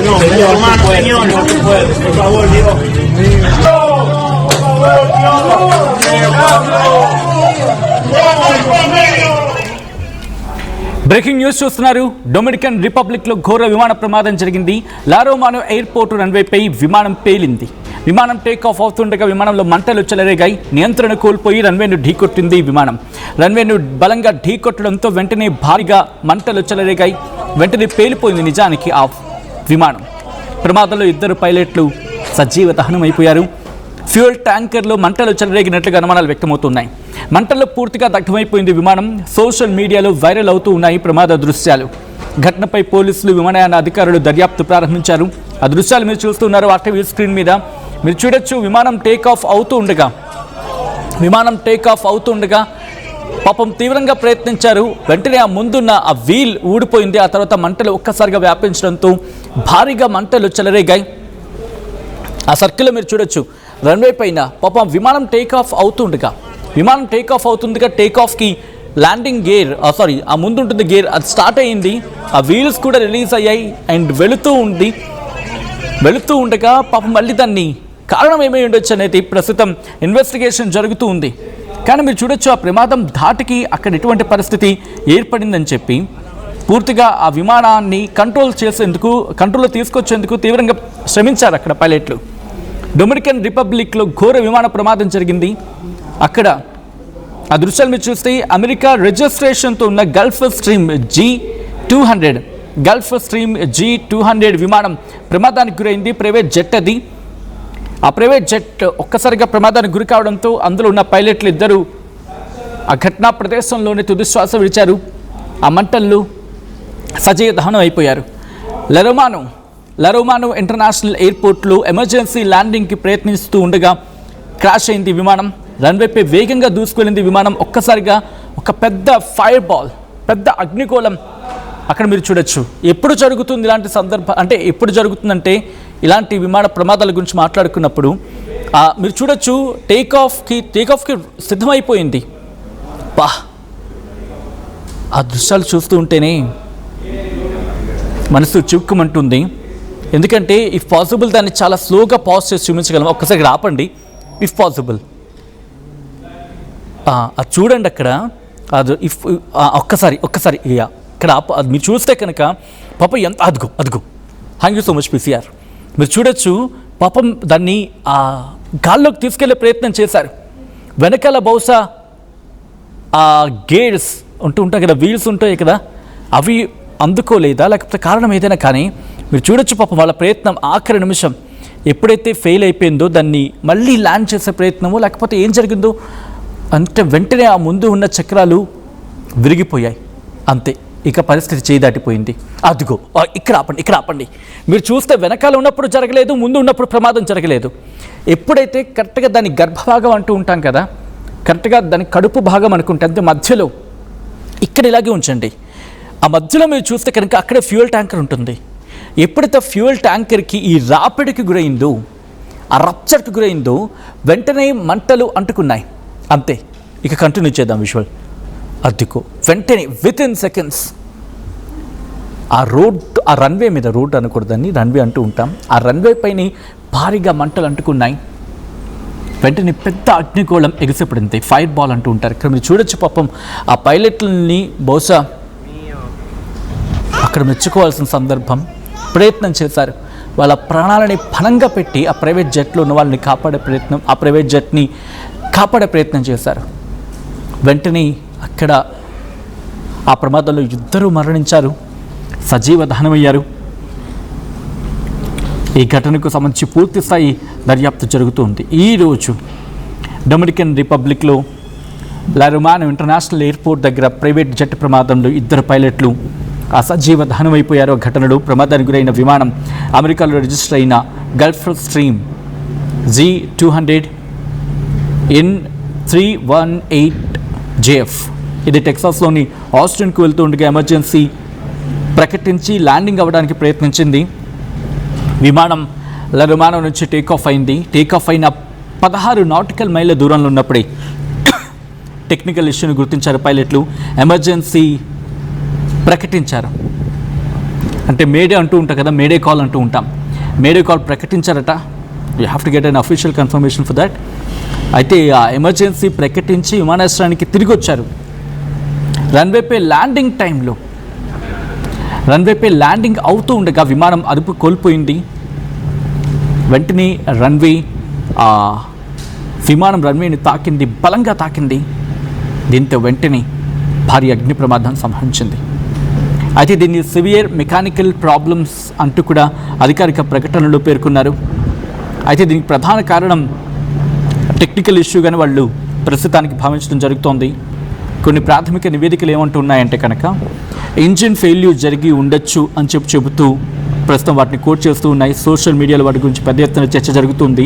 No, señor, hermano, señor. No se puede. Por favor, Dios. No, por favor, Dios. Breaking news చూస్తున్నారు. Dominican republic లో ఘోర విమాన ప్రమాదం జరిగింది. లారోమానో ఎయిర్పోర్ట్ రన్వేపై విమానం పేలింది. విమానం టేక్ ఆఫ్ అవుతుండగా విమానంలో మంటలు చెలరేగాయి. నియంత్రణ కోల్పోయి రన్వేను ఢీకొట్టింది విమానం. రన్వేను బలంగా ఢీకొట్టడంతో వెంటనే భారీగా మంటలు చెలరేగాయి. వెంటనే పేలిపోయింది నిజానికి ఆ విమానం. ప్రమాదంలో 2 పైలట్లు సజీవ దహనం అయిపోయారు. ఫ్యూయల్ ట్యాంకర్లో మంటలు చెలరేగినట్లుగా అనుమానాలు వ్యక్తమవుతున్నాయి. మంటల్లో పూర్తిగా దగ్ధమైపోయింది విమానం. సోషల్ మీడియాలో వైరల్ అవుతూ ఉన్నాయి ప్రమాద దృశ్యాలు. ఘటనపై పోలీసులు, విమానయాన అధికారులు దర్యాప్తు ప్రారంభించారు. ఆ దృశ్యాలు మీరు చూస్తున్నారు ఆర్టీవీ స్క్రీన్ మీద. మీరు చూడొచ్చు విమానం టేక్ ఆఫ్ అవుతూ ఉండగా పాపం తీవ్రంగా ప్రయత్నించారు. వెంటనే ఆ ముందున్న ఆ వీల్ ఊడిపోయింది. ఆ తర్వాత మంటలు ఒక్కసారిగా వ్యాపించడంతో భారీగా మంటలు చెలరేగాయి. ఆ సర్కిల్లో మీరు చూడొచ్చు రన్వే పైన పాపం విమానం టేక్ ఆఫ్ అవుతుండగా టేక్ ఆఫ్కి ల్యాండింగ్ గేర్ ఆ ముందు ఉంటుంది గేర్, అది స్టార్ట్ అయ్యింది. ఆ వీల్స్ కూడా రిలీజ్ అయ్యాయి అండ్ వెళుతూ ఉండగా పాపం మళ్ళీ దాన్ని కారణం ఏమై ఉండొచ్చు అనేది ప్రస్తుతం ఇన్వెస్టిగేషన్ జరుగుతూ ఉంది. కానీ మీరు చూడొచ్చు ఆ ప్రమాదం ధాటికి ఎటువంటి పరిస్థితి ఏర్పడిందని చెప్పి పూర్తిగా ఆ విమానాన్ని కంట్రోల్లో తీసుకొచ్చేందుకు తీవ్రంగా శ్రమించారు అక్కడ పైలట్లు. డొమినికన్ రిపబ్లిక్లో ఘోర విమాన ప్రమాదం జరిగింది. అక్కడ ఆ దృశ్యాలు మీరు చూస్తే అమెరికా రిజిస్ట్రేషన్తో ఉన్న గల్ఫ్ స్ట్రీమ్ G200 విమానం ప్రమాదానికి గురైంది. ప్రైవేట్ జెట్ అది. ఆ ప్రైవేట్ జెట్ ఒక్కసారిగా ప్రమాదానికి గురి కావడంతో అందులో ఉన్న పైలట్లు 2 ఆ ఘటనా ప్రదేశంలోనే తుది శ్వాస విడిచారు. ఆ మంటల్లో సజీవ దహనం అయిపోయారు. లరోమానో ఇంటర్నేషనల్ ఎయిర్పోర్ట్లో ఎమర్జెన్సీ ల్యాండింగ్కి ప్రయత్నిస్తూ ఉండగా క్రాష్ అయింది విమానం. రన్వేపై వేగంగా దూసుకెళ్ళింది విమానం. ఒక్కసారిగా ఒక పెద్ద ఫైర్ బాల్, పెద్ద అగ్నిగోళం అక్కడ మీరు చూడొచ్చు. ఎప్పుడు జరుగుతుంది ఇలాంటి సందర్భం, అంటే ఎప్పుడు జరుగుతుందంటే ఇలాంటి విమాన ప్రమాదాల గురించి మాట్లాడుకున్నప్పుడు మీరు చూడొచ్చు టేక్ ఆఫ్కి సిద్ధమైపోయింది. ఆ దృశ్యాలు చూస్తూ ఉంటేనే మనసు చిక్కుమంటుంది. ఎందుకంటే ఇఫ్ పాసిబుల్ దాన్ని చాలా స్లోగా పాజ్ చేసి చూపించగలం. ఒక్కసారి ఆపండి ఇఫ్ పాసిబుల్. అది చూడండి అక్కడ. అది ఒక్కసారి ఇక్కడ అది మీరు చూస్తే కనుక పాపం ఎంత అదుగు thank you so much PCR. మీరు చూడొచ్చు పాపం దాన్ని ఆ గాల్లోకి తీసుకెళ్లే ప్రయత్నం చేశారు. వెనకాల బహుశా ఆ గేర్స్ ఉంటాయి కదా, వీల్స్ ఉంటాయి కదా, అవి అందుకోలేదా లేకపోతే కారణం ఏదైనా కానీ మీరు చూడొచ్చు పాపం వాళ్ళ ప్రయత్నం ఆఖరి నిమిషం ఎప్పుడైతే ఫెయిల్ అయిపోయిందో దాన్ని మళ్ళీ ల్యాండ్ చేసే ప్రయత్నమో లేకపోతే ఏం జరిగిందో అంటే వెంటనే ఆ ముందు ఉన్న చక్రాలు విరిగిపోయాయి. అంతే, ఇక పరిస్థితి చేయి దాటిపోయింది. అదిగో ఇక్కడ ఆపండి. మీరు చూస్తే వెనకాల ఉన్నప్పుడు జరగలేదు, ముందు ఉన్నప్పుడు ప్రమాదం జరగలేదు. ఎప్పుడైతే కరెక్ట్గా దాని గర్భభాగం అంటూ ఉంటాం కదా, కరెక్ట్గా దాని కడుపు భాగం అనుకుంటే అంతే మధ్యలో ఇక్కడ ఇలాగే ఉంచండి. ఆ మధ్యలో మీరు చూస్తే కనుక అక్కడే ఫ్యూయల్ ట్యాంకర్ ఉంటుంది. ఎప్పుడైతే ఫ్యూయల్ ట్యాంకర్కి ఈ రాపిడికి గురైందో, ఆ రప్చర్కి గురైందో వెంటనే మంటలు అంటుకున్నాయి. అంతే, ఇక కంటిన్యూ చేద్దాం విజువల్. అద్దుకో వెంటనే వితిన్ సెకండ్స్ ఆ రన్వే మీద, రోడ్ అనకూడదని రన్వే అంటూ ఉంటాం, ఆ రన్వే పైన భారీగా మంటలు అంటుకున్నాయి. వెంటనే పెద్ద అగ్నిగోళం ఎగిసిపడింది. ఫైర్ బాల్ అంటూ ఉంటారు. ఇక్కడ మీరు చూడొచ్చు పాపం ఆ పైలట్లని బహుశా అక్కడ మెచ్చుకోవాల్సిన సందర్భం. ప్రయత్నం చేశారు, వాళ్ళ ప్రాణాలని పణంగా పెట్టి ఆ ప్రైవేట్ జెట్లో ఉన్న వాళ్ళని ప్రైవేట్ జెట్ని కాపాడే ప్రయత్నం చేశారు. వెంటనే అక్కడ ఆ ప్రమాదంలో 2 మరణించారు, సజీవ దహనమయ్యారు. ఈ ఘటనకు సంబంధించి పూర్తి స్థాయి దర్యాప్తు జరుగుతుంది. ఈరోజు డొమినికన్ రిపబ్లిక్లో లారోమానో ఇంటర్నేషనల్ ఎయిర్పోర్ట్ దగ్గర ప్రైవేట్ జెట్ ప్రమాదంలో 2 పైలట్లు సజీవ దహనమైపోయారు. ఘటనలో ప్రమాదానికి గురైన విమానం అమెరికాలో రిజిస్టర్ అయిన గల్ఫ్ స్ట్రీమ్ G200 N318JF. ఇది టెక్సాస్లోని ఆస్టిన్కు వెళ్తూ ఉండగా ఎమర్జెన్సీ ప్రకటించి ల్యాండింగ్ అవ్వడానికి ప్రయత్నించింది. విమానం లారోమానో నుంచి టేకాఫ్ అయింది. టేకాఫ్ అయిన 16 నాటికల్ మైళ్ళ దూరంలో ఉన్నప్పుడే టెక్నికల్ ఇష్యూని గుర్తించారు పైలట్లు. ఎమర్జెన్సీ ప్రకటించారు. అంటే మేడే అంటూ ఉంటాం కదా, మేడే కాల్ అంటూ ఉంటాం. మేడే కాల్ ప్రకటించారట. You have to get an official confirmation for that. అయితే ఆ ఎమర్జెన్సీ ప్రకటించి విమానాశ్రయానికి తిరిగి వచ్చారు. రన్వేపై ల్యాండింగ్ అవుతూ ఉండగా విమానం అదుపు కోల్పోయింది. వెంటనే విమానం రన్వేని తాకింది, బలంగా తాకింది. దీంతో వెంటనే భారీ అగ్ని ప్రమాదం సంభవించింది. అయితే దీన్ని సివియర్ మెకానికల్ ప్రాబ్లమ్స్ అంటూ కూడా అధికారిక ప్రకటనలో పేర్కొన్నారు. అయితే దీనికి ప్రధాన కారణం టెక్నికల్ ఇష్యూగానే వాళ్ళు ప్రస్తుతానికి భావించడం జరుగుతోంది. కొన్ని ప్రాథమిక నివేదికలు ఏమంటున్నాయంటే కనుక ఇంజిన్ ఫెయిల్యూర్ జరిగి ఉండొచ్చు అని చెబుతూ ప్రస్తుతం వాటిని కోట్ చేస్తూ ఉన్నాయి. సోషల్ మీడియాలో వాటి గురించి పెద్ద ఎత్తున చర్చ జరుగుతుంది.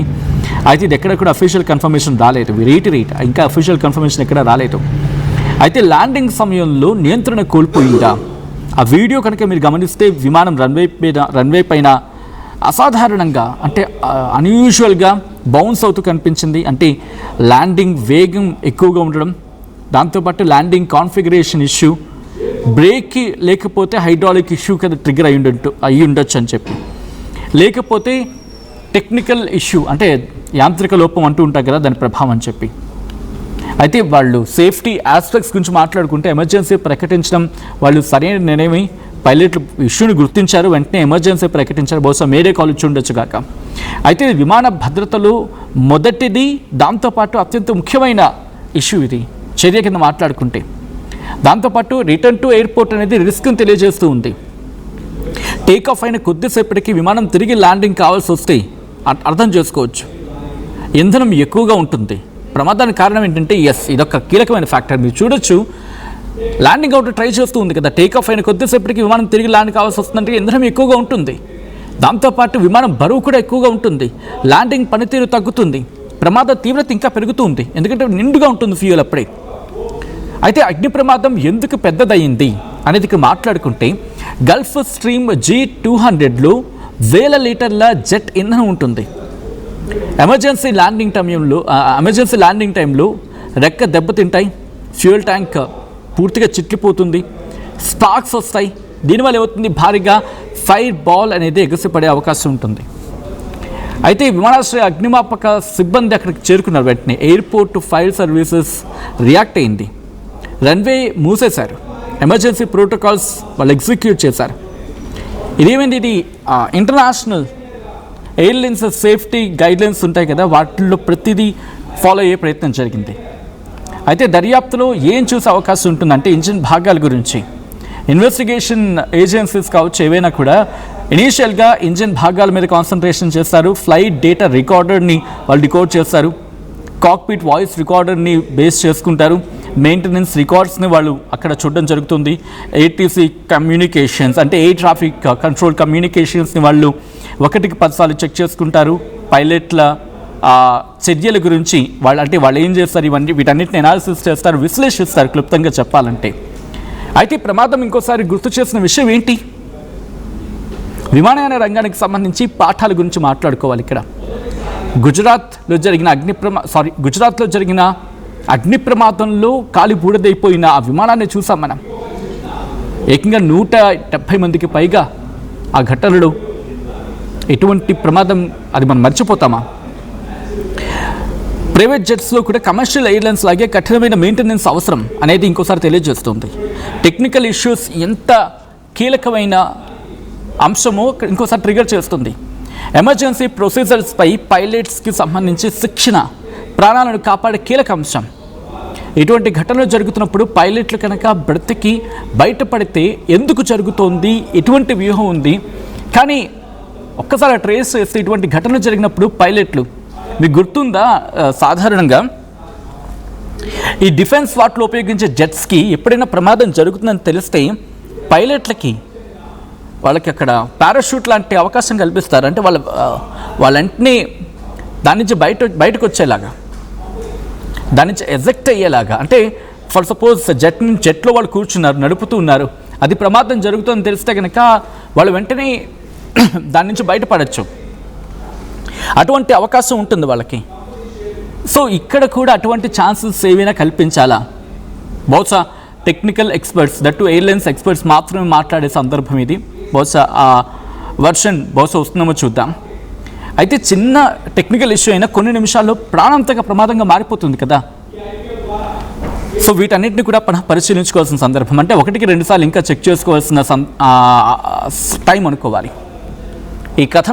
అయితే ఇది ఎక్కడ కూడా అఫీషియల్ కన్ఫర్మేషన్ రాలేదు. ఇంకా అఫీషియల్ కన్ఫర్మేషన్ ఎక్కడ రాలేదు. అయితే ల్యాండింగ్ సమయంలో నియంత్రణ కోల్పోయిందా? ఆ వీడియో కనుక మీరు గమనిస్తే విమానం రన్వే పైన అసాధారణంగా అంటే అన్యూజువల్గా బౌన్స్ అవుతూ కనిపించింది. అంటే ల్యాండింగ్ వేగం ఎక్కువగా ఉండడం, దాంతోపాటు ల్యాండింగ్ కాన్ఫిగరేషన్ ఇష్యూ, బ్రేక్ లేకపోతే హైడ్రాలిక్ ఇష్యూ కదా ట్రిగర్ అయ్యి ఉండొచ్చు అని చెప్పి, లేకపోతే టెక్నికల్ ఇష్యూ అంటే యాంత్రిక లోపం అంటూ ఉంటారు కదా దాని ప్రభావం అని చెప్పి. అయితే వాళ్ళు సేఫ్టీ ఆస్పెక్ట్స్ గురించి మాట్లాడుకుంటే ఎమర్జెన్సీ ప్రకటించడం వాళ్ళు సరైన నిర్ణయమే. పైలట్లు ఇష్యూని గుర్తించారు, వెంటనే ఎమర్జెన్సీ ప్రకటించారు. బహుశా మేడే కాల్ ఇచ్చి ఉండొచ్చు కాక. అయితే విమాన భద్రతలో మొదటిది, దాంతోపాటు అత్యంత ముఖ్యమైన ఇష్యూ ఇది చర్య కింద మాట్లాడుకుంటే. దాంతోపాటు రిటర్న్ టు ఎయిర్పోర్ట్ అనేది రిస్క్ని తెలియజేస్తూ ఉంది. టేక్ ఆఫ్ అయిన కొద్దిసేపటికి విమానం తిరిగి ల్యాండింగ్ కావాల్సి వస్తే అర్థం చేసుకోవచ్చు, ఇంధనం ఎక్కువగా ఉంటుంది. ప్రమాదానికి కారణం ఏంటంటే ఇదొక కీలకమైన ఫ్యాక్టర్. మీరు చూడొచ్చు, ల్యాండింగ్ అవుట్ ట్రై చేస్తూ ఉంది కదా, టేక్ ఆఫ్ అయిన కొద్దిసేపటికి విమానం తిరిగి ల్యాండ్ కావాల్సి వస్తుందంటే ఇంధనం ఎక్కువగా ఉంటుంది. దాంతోపాటు విమానం బరువు కూడా ఎక్కువగా ఉంటుంది, ల్యాండింగ్ పనితీరు తగ్గుతుంది, ప్రమాద తీవ్రత ఇంకా పెరుగుతుంది, ఎందుకంటే నిండుగా ఉంటుంది ఫ్యూయల్ అప్పుడే. అయితే అగ్ని ప్రమాదం ఎందుకు పెద్దదయ్యింది అనేది మాట్లాడుకుంటే గల్ఫ్ స్ట్రీమ్ G200లో 1000 లీటర్ల జెట్ ఇంధనం ఉంటుంది. ఎమర్జెన్సీ ల్యాండింగ్ టైంలో రెక్క దెబ్బతింటాయి, ఫ్యూయల్ ట్యాంక్ పూర్తిగా చిట్లిపోతుంది, స్పార్క్స్ వస్తాయి. దీనివల్ల ఏమవుతుంది, భారీగా ఫైర్ బాల్ అనేది ఎగసిపడే అవకాశం ఉంటుంది. అయితే విమానాశ్రయ అగ్నిమాపక సిబ్బంది అక్కడికి చేరుకున్నారు. వెంటనే ఎయిర్పోర్ట్ ఫైర్ సర్వీసెస్ రియాక్ట్ అయింది, రన్వే మూసేశారు, ఎమర్జెన్సీ ప్రోటోకాల్స్ వాళ్ళు ఎగ్జిక్యూట్ చేశారు. ఇదేమైంది, ఇది ఇంటర్నేషనల్ ఎయిర్లైన్స్ సేఫ్టీ గైడ్లైన్స్ ఉంటాయి కదా, వాటిల్లో ప్రతిదీ ఫాలో అయ్యే ప్రయత్నం జరిగింది. అయితే దర్యాప్తులో ఏం చూసే అవకాశం ఉంటుందంటే ఇంజిన్ భాగాల గురించి ఇన్వెస్టిగేషన్ ఏజెన్సీస్ కావచ్చు ఏవైనా కూడా ఇనీషియల్గా ఇంజిన్ భాగాల మీద కాన్సన్ట్రేషన్ చేస్తారు. ఫ్లైట్ డేటా రికార్డర్ని వాళ్ళు రికార్డ్ చేస్తారు, కాక్పిట్ వాయిస్ రికార్డర్ని బేస్ చేసుకుంటారు, మెయింటెనెన్స్ రికార్డ్స్ని వాళ్ళు అక్కడ చూడడం జరుగుతుంది. ATC కమ్యూనికేషన్స్ అంటే ఎయిర్ ట్రాఫిక్ కంట్రోల్ కమ్యూనికేషన్స్ని వాళ్ళు 1కి 10 సార్లు చెక్ చేసుకుంటారు. పైలట్ల చర్యల గురించి వాళ్ళు ఏం చేస్తారు, వీటన్నిటిని అనాలిసిస్ చేస్తారు, విశ్లేషిస్తారు క్లుప్తంగా చెప్పాలంటే. అయితే ప్రమాదం ఇంకోసారి గుర్తు చేసిన విషయం ఏంటి, విమానయాన రంగానికి సంబంధించి పాఠాల గురించి మాట్లాడుకోవాలి. ఇక్కడ గుజరాత్లో జరిగిన అగ్ని ప్రమాదంలో కాలి బూడిదైపోయిన ఆ విమానాన్ని చూసాం మనం. ఏకంగా 170 మందికి పైగా ఆ ఘటనలో. ఎటువంటి ప్రమాదం అది మనం మర్చిపోతామా? ప్రైవేట్ జెట్స్లో కూడా కమర్షియల్ ఎయిర్లైన్స్ లాగే కఠినమైన మెయింటెనెన్స్ అవసరం అనేది ఇంకోసారి తెలియజేస్తుంది. టెక్నికల్ ఇష్యూస్ ఎంత కీలకమైన అంశమో ఇంకోసారి ట్రిగర్ చేస్తుంది. ఎమర్జెన్సీ ప్రొసీజర్స్పై పైలట్స్కి సంబంధించి శిక్షణ ప్రాణాలను కాపాడే కీలక అంశం. ఇటువంటి ఘటనలు జరుగుతున్నప్పుడు పైలట్లు కనుక బ్రతికి బయటపడితే ఎందుకు జరుగుతోంది, ఎటువంటి వ్యూహం ఉంది, కానీ ఒక్కసారి ట్రేస్ చేస్తే ఇటువంటి ఘటనలు జరిగినప్పుడు పైలట్లు, మీకు గుర్తుందా, సాధారణంగా ఈ డిఫెన్స్ వాటిలో ఉపయోగించే జెట్స్కి ఎప్పుడైనా ప్రమాదం జరుగుతుందని తెలిస్తే వాళ్ళకి అక్కడ పారాషూట్ లాంటి అవకాశం కల్పిస్తారు. అంటే వాళ్ళంటిని దాని నుంచి బయటకు వచ్చేలాగా, దాని నుంచి ఎజెక్ట్ అయ్యేలాగా. అంటే ఫర్ సపోజ్ జెట్లో వాళ్ళు కూర్చున్నారు, నడుపుతూ ఉన్నారు, అది ప్రమాదం జరుగుతుందని తెలిస్తే కనుక వాళ్ళు వెంటనే దాని నుంచి బయటపడచ్చు, అటువంటి అవకాశం ఉంటుంది వాళ్ళకి. సో ఇక్కడ కూడా అటువంటి ఛాన్సెస్ ఏవైనా కల్పించాలా? బహుశా technical experts, that airlines experts మాత్రమే మాట్లాడే సందర్భం ఇది. బహుశా ఆ వర్షన్ బహుశా వస్తుందేమో చూద్దాం. అయితే చిన్న టెక్నికల్ ఇష్యూ అయినా కొన్ని నిమిషాల్లో ప్రాణాంతక ప్రమాదంగా మారిపోతుంది కదా. సో వీటన్నిటిని కూడా పరిశీలించుకోవాల్సిన సందర్భం, అంటే 1-2 సార్లు ఇంకా చెక్ చేసుకోవాల్సిన టైం అనుకోవాలి. ఈ కథ